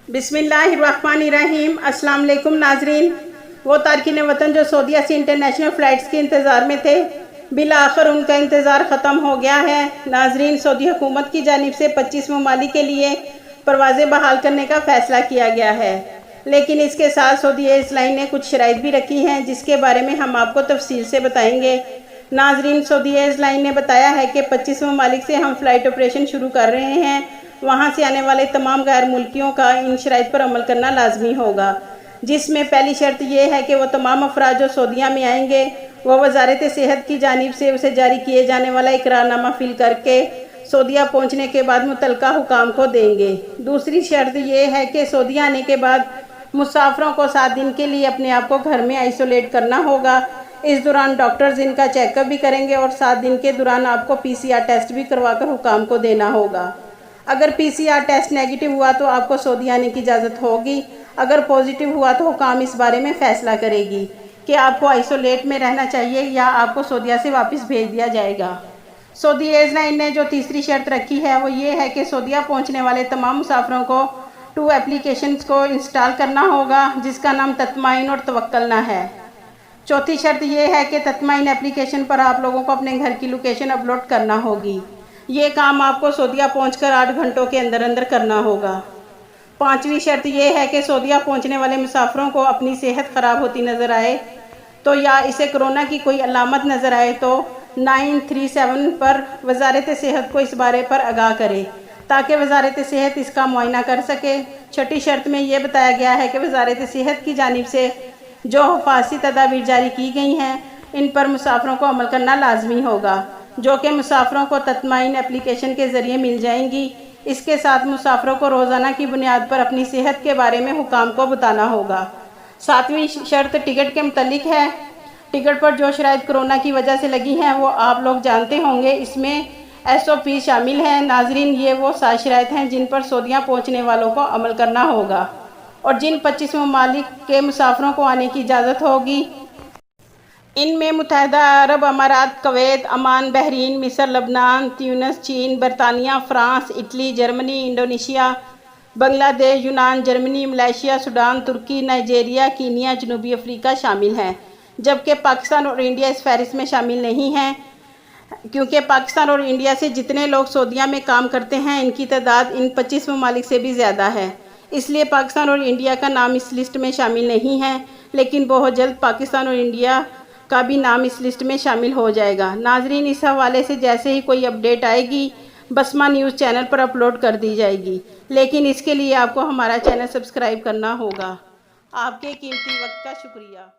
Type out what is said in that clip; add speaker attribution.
Speaker 1: बिस्मिल्लाहिर्रहमानिर्रहीम। अस्सलाम वालेकुम नाजरीन। वो तारकीन वतन जो सऊदीया से इंटरनेशनल फ़्लाइट्स के इंतज़ार में थे, बिल आखिर उनका इंतज़ार ख़त्म हो गया है। नाजरीन, सऊदी हुकूमत की जानिब से 25 ममालिक के लिए परवाज़ें बहाल करने का फ़ैसला किया गया है, लेकिन इसके साथ सऊदी एयरलाइन ने कुछ शराइत भी रखी हैं, जिसके बारे में हम आपको तफसील से बताएंगे। नाजरीन, सऊदी एयरलाइन ने बताया है कि 25 ममालिक से हम फ़्लाइट ऑपरेशन शुरू कर रहे हैं। वहाँ से आने वाले तमाम गैर मुल्कियों का इन शराइत पर अमल करना लाजमी होगा, जिसमें पहली शर्त यह है कि वो तमाम अफराद जो सऊदीया में आएंगे वह वजारत सेहत की जानिब से उसे जारी किए जाने वाला इकरारनामा फिल करके सऊदीया पहुँचने के बाद मुतलका हुकाम को देंगे। दूसरी शर्त यह है कि सऊदीया आने के बाद मुसाफिरों को 7 दिन के लिए अपने आप को घर में आइसोलेट करना होगा। इस दौरान डॉक्टर्स इनका चेकअप भी करेंगे और 7 दिन के दौरान आपको PCR टेस्ट भी करवाकर हुकाम को देना होगा। अगर PCR टेस्ट नेगेटिव हुआ तो आपको सऊदी आने की इजाज़त होगी। अगर पॉजिटिव हुआ तो हुकाम इस बारे में फ़ैसला करेगी कि आपको आइसोलेट में रहना चाहिए या आपको सऊदीया से वापस भेज दिया जाएगा। सऊदी एयरलाइन ने जो तीसरी शर्त रखी है वो ये है कि सऊदीया पहुंचने वाले तमाम मुसाफिरों को 2 एप्लीकेशंस को इंस्टॉल करना होगा, जिसका नाम तत्माइन और तवक्कलना है। चौथी शर्त यह है कि तत्माइन एप्लीकेशन पर आप लोगों को अपने घर की लोकेशन अपलोड करना होगी। ये काम आपको सऊदीया पहुंचकर 8 घंटों के अंदर अंदर करना होगा। पांचवी शर्त यह है कि सऊदीया पहुंचने वाले मुसाफिरों को अपनी सेहत ख़राब होती नज़र आए तो या इसे कोरोना की कोई अलामत नज़र आए तो 937 पर वजारत सेहत को इस बारे पर आगाह करे ताकि वजारत सेहत इसका मुआयना कर सके। छठी शर्त में यह बताया गया है कि वजारत सेहत की जानिब से जो हिफाजती तदाबीर जारी की गई हैं इन पर मुसाफिरों को अमल करना लाजमी होगा, जो कि मुसाफिरों को तत्माइन एप्लीकेशन के ज़रिए मिल जाएंगी। इसके साथ मुसाफिरों को रोज़ाना की बुनियाद पर अपनी सेहत के बारे में हुकाम को बताना होगा। 7वीं शर्त टिकट के मुतल्लिक है। टिकट पर जो शराइत कोरोना की वजह से लगी हैं वो आप लोग जानते होंगे, इसमें SOP शामिल हैं। नाजरीन, ये वो 7 शराइत हैं जिन पर सऊदीया पहुँचने वालों को अमल करना होगा और जिन 25 ममालिक के मुसाफिरों को आने की इजाज़त होगी। इनमें मुत्तहिदा अरब अमारात, कुवैत, अमान, बहरीन, मिस्र, लबनान, ट्यूनिस, चीन, बरतानिया, France, Italy, Germany, Indonesia, Bangladesh, यूनान, जर्मनी, मलेशिया, सूडान, तुर्की, नाइजीरिया, कीनिया, जनूबी अफ्रीका शामिल हैं, जबकि पाकिस्तान और इंडिया इस फहरिस्त में शामिल नहीं हैं, क्योंकि पाकिस्तान और इंडिया से जितने लोग सऊदीया में काम करते हैं इनकी तादाद इन 25 ममालिक से भी ज़्यादा है। इसलिए पाकिस्तान और इंडिया का नाम इस लिस्ट में शामिल नहीं है, लेकिन बहुत जल्द पाकिस्तान और इंडिया का भी नाम इस लिस्ट में शामिल हो जाएगा। नाजरीन, इस हवाले से जैसे ही कोई अपडेट आएगी बसमा न्यूज़ चैनल पर अपलोड कर दी जाएगी, लेकिन इसके लिए आपको हमारा चैनल सब्सक्राइब करना होगा। आपके कीमती वक्त का शुक्रिया।